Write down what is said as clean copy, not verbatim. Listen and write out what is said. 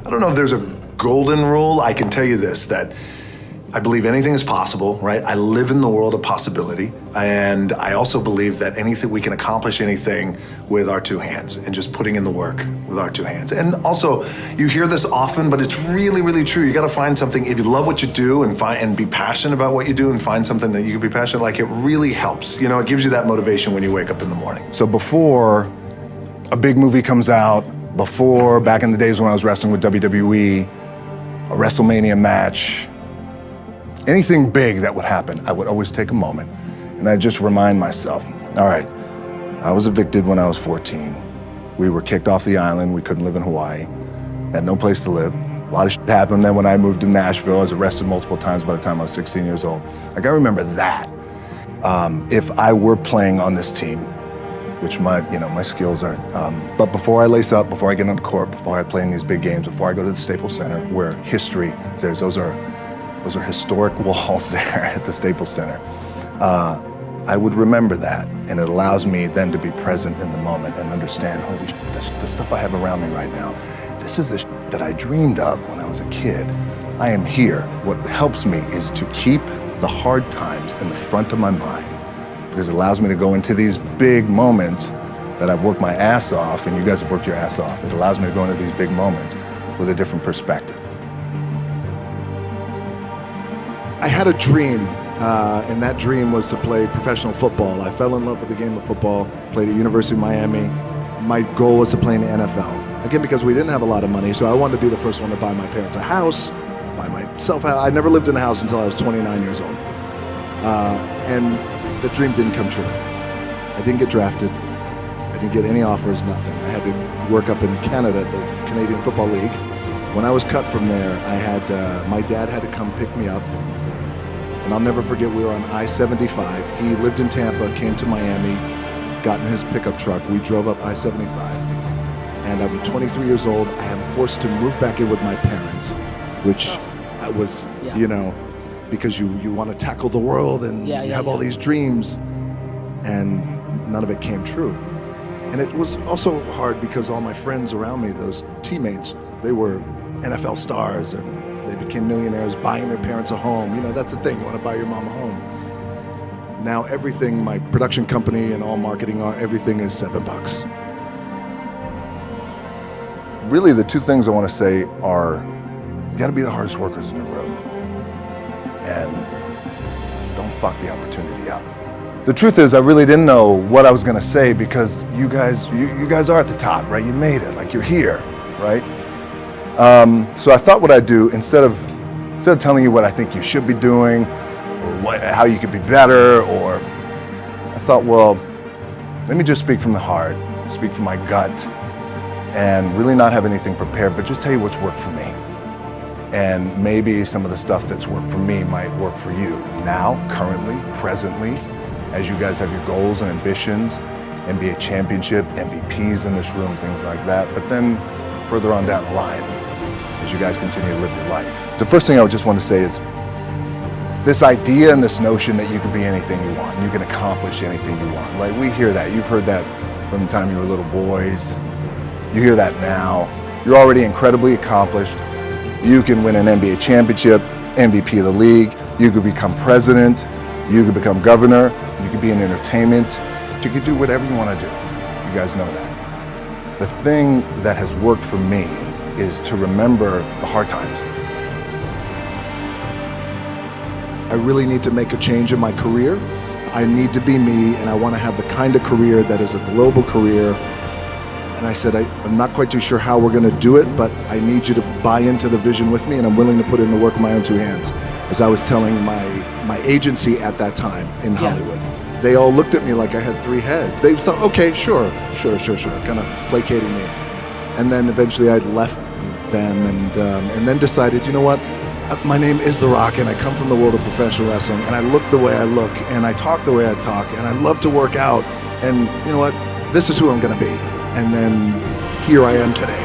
I don't know if there's a golden rule. I can tell you this, that I believe anything is possible, right? I live in the world of possibility. And I also believe that we can accomplish anything with our two hands and just putting in the work with our two hands. And also, you hear this often, but it's really, really true. You gotta find something, if you love what you do and be passionate about what you do and find something that you can be passionate, like it really helps. You know, it gives you that motivation when you wake up in the morning. So before a big movie comes out, before, back in the days when I was wrestling with WWE, a WrestleMania match, anything big that would happen, I would always take a moment and I'd just remind myself, all right, I was evicted when I was 14. We were kicked off the island. We couldn't live in Hawaii. Had no place to live. A lot of shit happened. Then when I moved to Nashville, I was arrested multiple times by the time I was 16 years old. Like, I remember that. If I were playing on this team, which my skills aren't, but before I lace up, before I get on the court, before I play in these big games, before I go to the Staples Center, where history is there, those are historic walls there at the Staples Center. I would remember that, and it allows me then to be present in the moment and understand, holy shit, the stuff I have around me right now, this is the shit that I dreamed of when I was a kid. I am here. What helps me is to keep the hard times in the front of my mind, because it allows me to go into these big moments that I've worked my ass off, and you guys have worked your ass off. It allows me to go into these big moments with a different perspective. I had a dream, and that dream was to play professional football. I fell in love with the game of football, played at University of Miami. My goal was to play in the NFL. Again, because we didn't have a lot of money, so I wanted to be the first one to buy my parents a house, buy myself a house. I never lived in a house until I was 29 years old. And the dream didn't come true. I didn't get drafted. I didn't get any offers, nothing. I had to work up in Canada, the Canadian Football League. When I was cut from there, my dad had to come pick me up. And I'll never forget, we were on I-75. He lived in Tampa, came to Miami, got in his pickup truck. We drove up I-75. And I'm 23 years old. I am forced to move back in with my parents, which I was, because you want to tackle the world and you have all these dreams, and none of it came true. And it was also hard because all my friends around me, those teammates, they were NFL stars, and they became millionaires buying their parents a home. That's the thing, you want to buy your mom a home. Now everything, my production company and all marketing, everything is $7. Really, the two things I want to say are, you got to be the hardest workers in the room, and don't fuck the opportunity up. The truth is, I really didn't know what I was going to say, because you guys are at the top, right? You made it, like you're here, right? So I thought what I'd do, instead of telling you what I think you should be doing, or how you could be better, or I thought, well, let me just speak from the heart, speak from my gut, and really not have anything prepared, but just tell you what's worked for me. And maybe some of the stuff that's worked for me might work for you now, currently, presently, as you guys have your goals and ambitions, NBA championship, MVPs in this room, things like that. But then further on down the line, as you guys continue to live your life. The first thing I would just want to say is, this idea and this notion that you can be anything you want, you can accomplish anything you want, right? We hear that. You've heard that from the time you were little boys. You hear that now. You're already incredibly accomplished. You can win an NBA championship, MVP of the league. You could become president. You could become governor. You could be in entertainment. You could do whatever you want to do. You guys know that. The thing that has worked for me is to remember the hard times. I really need to make a change in my career. I need to be me, and I want to have the kind of career that is a global career. And I said, I'm not quite too sure how we're going to do it, but I need you to buy into the vision with me, and I'm willing to put in the work with my own two hands. As I was telling my agency at that time in Hollywood, they all looked at me like I had three heads. They thought, okay, sure, kind of placating me. And then eventually I left them, and then decided, you know what? My name is The Rock, and I come from the world of professional wrestling, and I look the way I look, and I talk the way I talk, and I love to work out, and you know what? This is who I'm going to be. And then here I am today.